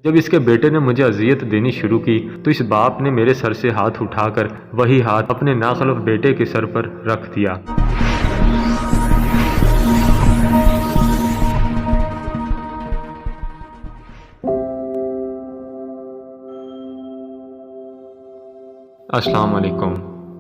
جب اس کے بیٹے نے مجھے اذیت دینی شروع کی تو اس باپ نے میرے سر سے ہاتھ اٹھا کر وہی ہاتھ اپنے ناخلف بیٹے کے سر پر رکھ دیا۔ السلام علیکم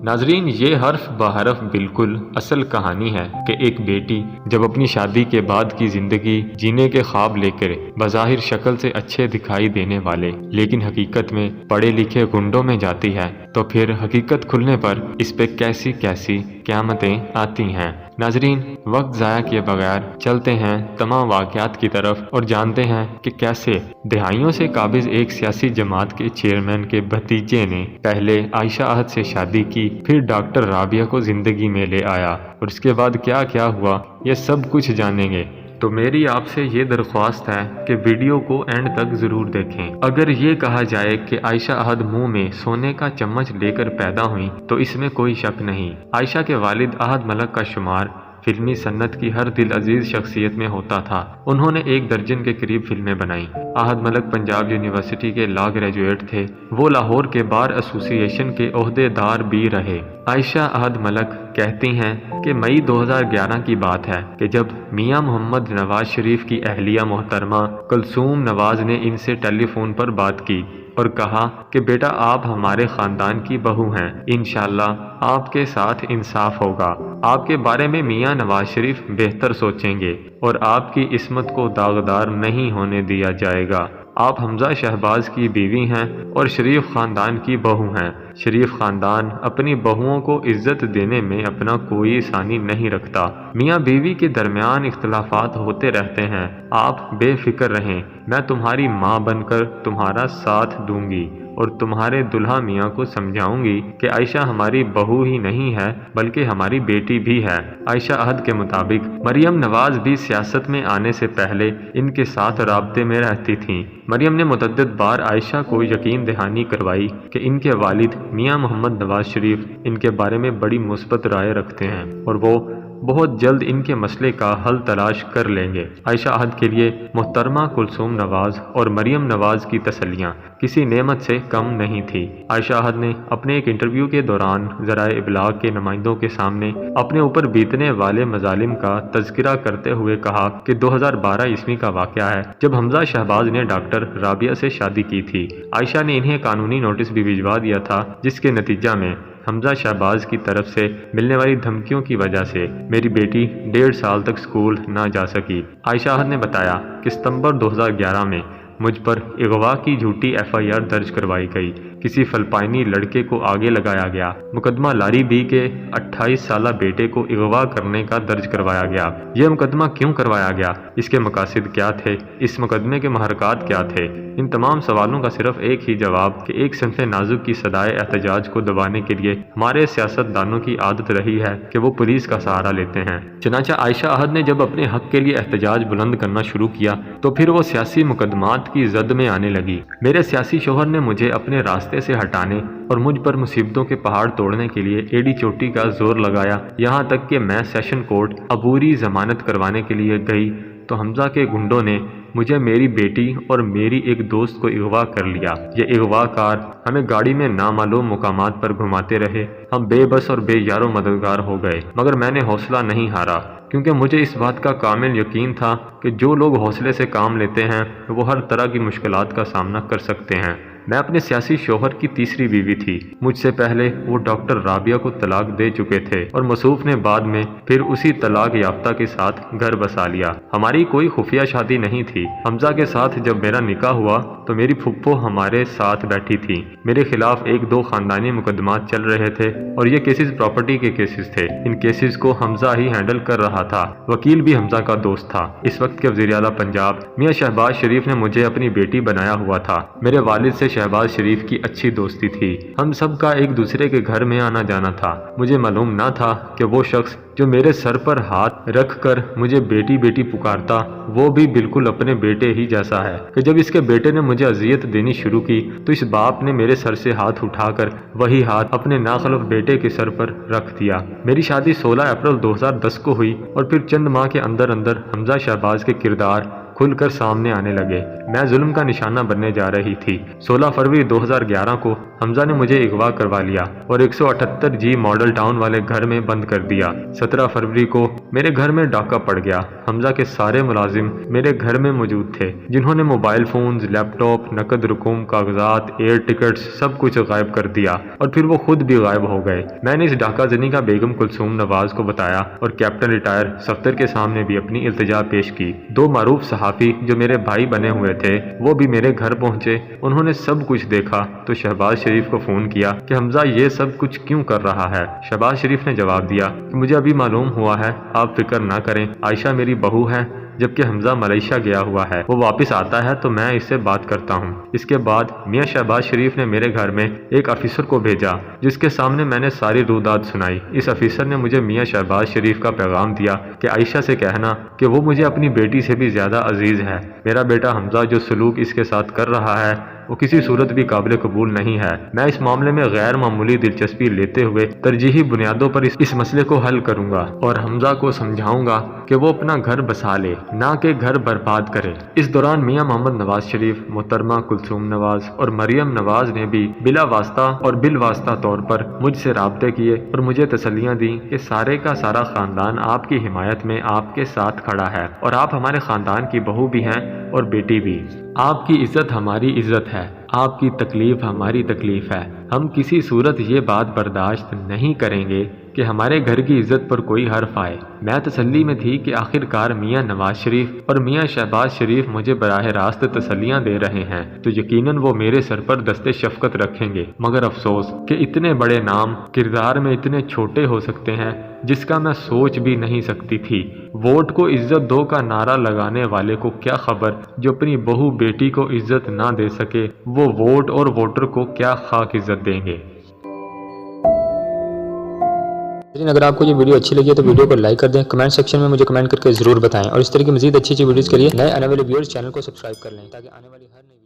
ناظرین، یہ حرف بحرف بالکل اصل کہانی ہے کہ ایک بیٹی جب اپنی شادی کے بعد کی زندگی جینے کے خواب لے کر بظاہر شکل سے اچھے دکھائی دینے والے لیکن حقیقت میں پڑھے لکھے گنڈوں میں جاتی ہے تو پھر حقیقت کھلنے پر اس پہ کیسی کیسی قیامتیں آتی ہیں۔ ناظرین، وقت ضائع کیے بغیر چلتے ہیں تمام واقعات کی طرف اور جانتے ہیں کہ کیسے دہائیوں سے قابض ایک سیاسی جماعت کے چیئرمین کے بھتیجے نے پہلے عائشہ احد سے شادی کی، پھر ڈاکٹر رابعہ کو زندگی میں لے آیا اور اس کے بعد کیا کیا ہوا یہ سب کچھ جانیں گے۔ تو میری آپ سے یہ درخواست ہے کہ ویڈیو کو اینڈ تک ضرور دیکھیں۔ اگر یہ کہا جائے کہ عائشہ احد منہ میں سونے کا چمچ لے کر پیدا ہوئی تو اس میں کوئی شک نہیں۔ عائشہ کے والد احد ملک کا شمار فلمی صنعت کی ہر دل عزیز شخصیت میں ہوتا تھا۔ انہوں نے 1 درجن کے قریب فلمیں بنائیں۔ احد ملک پنجاب یونیورسٹی کے لا گریجویٹ تھے۔ وہ لاہور کے بار ایسوسی ایشن کے عہدے دار بھی رہے۔ عائشہ احد ملک کہتی ہیں کہ مئی 2011 کی بات ہے کہ جب میاں محمد نواز شریف کی اہلیہ محترمہ کلثوم نواز نے ان سے ٹیلی فون پر بات کی اور کہا کہ بیٹا آپ ہمارے خاندان کی بہو ہیں، انشاءاللہ آپ کے ساتھ انصاف ہوگا، آپ کے بارے میں میاں نواز شریف بہتر سوچیں گے اور آپ کی عصمت کو داغدار نہیں ہونے دیا جائے گا۔ آپ حمزہ شہباز کی بیوی ہیں اور شریف خاندان کی بہو ہیں۔ شریف خاندان اپنی بہوؤں کو عزت دینے میں اپنا کوئی ثانی نہیں رکھتا۔ میاں بیوی کے درمیان اختلافات ہوتے رہتے ہیں، آپ بے فکر رہیں، میں تمہاری ماں بن کر تمہارا ساتھ دوں گی اور تمہارے دلہا میاں کو سمجھاؤں گی کہ عائشہ ہماری بہو ہی نہیں ہے بلکہ ہماری بیٹی بھی ہے۔ عائشہ احد کے مطابق مریم نواز بھی سیاست میں آنے سے پہلے ان کے ساتھ رابطے میں رہتی تھیں۔ مریم نے متعدد بار عائشہ کو یقین دہانی کروائی کہ ان کے والد میاں محمد نواز شریف ان کے بارے میں بڑی مثبت رائے رکھتے ہیں اور وہ بہت جلد ان کے مسئلے کا حل تلاش کر لیں گے۔ عائشہ احد کے لیے محترمہ کلثوم نواز اور مریم نواز کی تسلیاں کسی نعمت سے کم نہیں تھی۔ عائشہ احد نے اپنے ایک انٹرویو کے دوران ذرائع ابلاغ کے نمائندوں کے سامنے اپنے اوپر بیتنے والے مظالم کا تذکرہ کرتے ہوئے کہا کہ 2012 عیسوی کا واقعہ ہے جب حمزہ شہباز نے ڈاکٹر رابعہ سے شادی کی تھی۔ عائشہ نے انہیں قانونی نوٹس بھی بھجوا دیا تھا جس کے نتیجہ میں حمزہ شہباز کی طرف سے ملنے والی دھمکیوں کی وجہ سے میری بیٹی 1.5 سال تک سکول نہ جا سکی۔ عائشہ احد نے بتایا کہ ستمبر 2011 میں مجھ پر اغوا کی جھوٹی FIR درج کروائی گئی، کسی فلپائنی لڑکے کو آگے لگایا گیا، مقدمہ لاری بی کے 28 سالہ بیٹے کو اغوا کرنے کا درج کروایا گیا۔ یہ مقدمہ کیوں کروایا گیا؟ اس کے مقاصد کیا تھے؟ اس مقدمے کے محرکات کیا تھے؟ ان تمام سوالوں کا صرف ایک ہی جواب کہ ایک صنف نازک کی صدائے احتجاج کو دبانے کے لیے ہمارے سیاست دانوں کی عادت رہی ہے کہ وہ پولیس کا سہارا لیتے ہیں۔ چنانچہ عائشہ احد نے جب اپنے حق کے لیے احتجاج بلند کرنا شروع کیا تو پھر وہ سیاسی مقدمات کی زد میں آنے لگی۔ میرے سیاسی شوہر نے مجھے اپنے راستے سے ہٹانے اور مجھ پر مصیبتوں کے پہاڑ توڑنے کے لیے ایڑی چوٹی کا زور لگایا، یہاں تک کہ میں سیشن کورٹ عبوری ضمانت کروانے کے لیے گئی تو حمزہ کے گنڈوں نے مجھے، میری بیٹی اور میری ایک دوست کو اغوا کر لیا۔ یہ اغوا کار ہمیں گاڑی میں نامعلوم مقامات پر گھماتے رہے، ہم بے بس اور بے یار و مددگار ہو گئے، مگر میں نے حوصلہ نہیں ہارا کیونکہ مجھے اس بات کا کامل یقین تھا کہ جو لوگ حوصلے سے کام لیتے ہیں وہ ہر طرح کی مشکلات کا سامنا کر سکتے ہیں۔ میں اپنے سیاسی شوہر کی تیسری بیوی تھی۔ مجھ سے پہلے وہ ڈاکٹر رابعہ کو طلاق دے چکے تھے اور موصوف نے بعد میں پھر اسی طلاق یافتہ کے ساتھ گھر بسا لیا۔ ہماری کوئی خفیہ شادی نہیں تھی۔ حمزہ کے ساتھ جب میرا نکاح ہوا تو میری پھپھو ہمارے ساتھ بیٹھی تھی۔ میرے خلاف 1-2 خاندانی مقدمات چل رہے تھے اور یہ کیسز پراپرٹی کے کیسز تھے۔ ان کیسز کو حمزہ ہی ہینڈل کر رہا تھا۔ وکیل بھی حمزہ کا دوست تھا۔ اس وقت کے وزیر اعلیٰ پنجاب میاں شہباز شریف نے مجھے اپنی بیٹی بنایا ہوا تھا۔ میرے والد سے شہباز شریف کی اچھی دوستی تھی، ہم سب کا ایک دوسرے کے گھر میں آنا جانا تھا۔ مجھے معلوم نہ تھا کہ وہ شخص جو میرے سر پر ہاتھ رکھ کر مجھے بیٹی بیٹی پکارتا وہ بھی بالکل اپنے بیٹے ہی جیسا ہے، کہ جب اس کے بیٹے نے مجھے اذیت دینی شروع کی تو اس باپ نے میرے سر سے ہاتھ اٹھا کر وہی ہاتھ اپنے ناخلف بیٹے کے سر پر رکھ دیا۔ میری شادی 16 اپریل 2010 کو ہوئی اور پھر چند ماہ کے اندر اندر حمزہ شہباز کے کردار کھل کر سامنے آنے لگے۔ میں ظلم کا نشانہ بننے جا رہی تھی۔ 16 فروری 2011 کو حمزہ نے مجھے اغوا کروا لیا اور 178 جی ماڈل ٹاؤن والے گھر میں بند کر دیا۔ 17 فروری کو میرے گھر میں ڈاکہ پڑ گیا۔ حمزہ کے سارے ملازم میرے گھر میں موجود تھے، جنہوں نے موبائل فونز، لیپ ٹاپ، نقد رقوم، کاغذات، ایئر ٹکٹس سب کچھ غائب کر دیا اور پھر وہ خود بھی غائب ہو گئے۔ میں نے اس ڈاکہ زنی کا بیگم کلثوم نواز کو بتایا اور کیپٹن ریٹائر صفدر کے سامنے بھی اپنی التجا پیش کی۔ 2 معروف صحافی جو میرے بھائی بنے ہوئے تھے وہ بھی میرے گھر پہنچے۔ انہوں نے سب کچھ دیکھا تو شہباز شریف کو فون کیا کہ حمزہ یہ سب کچھ کیوں کر رہا ہے۔ شہباز شریف نے جواب دیا کہ مجھے ابھی معلوم ہوا ہے، آپ فکر نہ کریں، عائشہ میری بہو ہے، جبکہ حمزہ ملیشیا گیا ہوا ہے، وہ واپس آتا ہے تو میں اس سے بات کرتا ہوں۔ اس کے بعد میاں شہباز شریف نے میرے گھر میں ایک آفیسر کو بھیجا جس کے سامنے میں نے ساری روداد سنائی۔ اس آفیسر نے مجھے میاں شہباز شریف کا پیغام دیا کہ عائشہ سے کہنا کہ وہ مجھے اپنی بیٹی سے بھی زیادہ عزیز ہے۔ میرا بیٹا حمزہ جو سلوک اس کے ساتھ کر رہا ہے وہ کسی صورت بھی قابل قبول نہیں ہے۔ میں اس معاملے میں غیر معمولی دلچسپی لیتے ہوئے ترجیحی بنیادوں پر اس مسئلے کو حل کروں گا اور حمزہ کو سمجھاؤں گا کہ وہ اپنا گھر بسا لے، نہ کہ گھر برباد کرے۔ اس دوران میاں محمد نواز شریف، محترمہ کلثوم نواز اور مریم نواز نے بھی بلا واسطہ اور بالواسطہ طور پر مجھ سے رابطے کیے اور مجھے تسلیاں دیں کہ سارے کا سارا خاندان آپ کی حمایت میں آپ کے ساتھ کھڑا ہے اور آپ ہمارے خاندان کی بہو بھی ہیں اور بیٹی بھی۔ آپ کی عزت ہماری عزت ہے، آپ کی تکلیف ہماری تکلیف ہے۔ ہم کسی صورت یہ بات برداشت نہیں کریں گے کہ ہمارے گھر کی عزت پر کوئی حرف آئے۔ میں تسلی میں تھی کہ آخر کار میاں نواز شریف اور میاں شہباز شریف مجھے براہ راست تسلیاں دے رہے ہیں تو یقیناً وہ میرے سر پر دست شفقت رکھیں گے، مگر افسوس کہ اتنے بڑے نام کردار میں اتنے چھوٹے ہو سکتے ہیں جس کا میں سوچ بھی نہیں سکتی تھی۔ ووٹ کو عزت دو کا نعرہ لگانے والے کو کیا خبر جو اپنی بہو بیٹی کو عزت نہ دے سکے وہ ووٹ اور ووٹر کو کیا خاک عزت دیں گے۔ اگر آپ کو یہ ویڈیو اچھی لگی ہے تو ویڈیو کو لائک کر دیں، کمنٹ سیکشن میں مجھے کمنٹ کر کے ضرور بتائیں اور اس طرح کی مزید اچھی ویڈیوز کے لیے نئے آنے والے ویورز چینل کو سبسکرائب کر لیں تاکہ آنے والی ہر نئی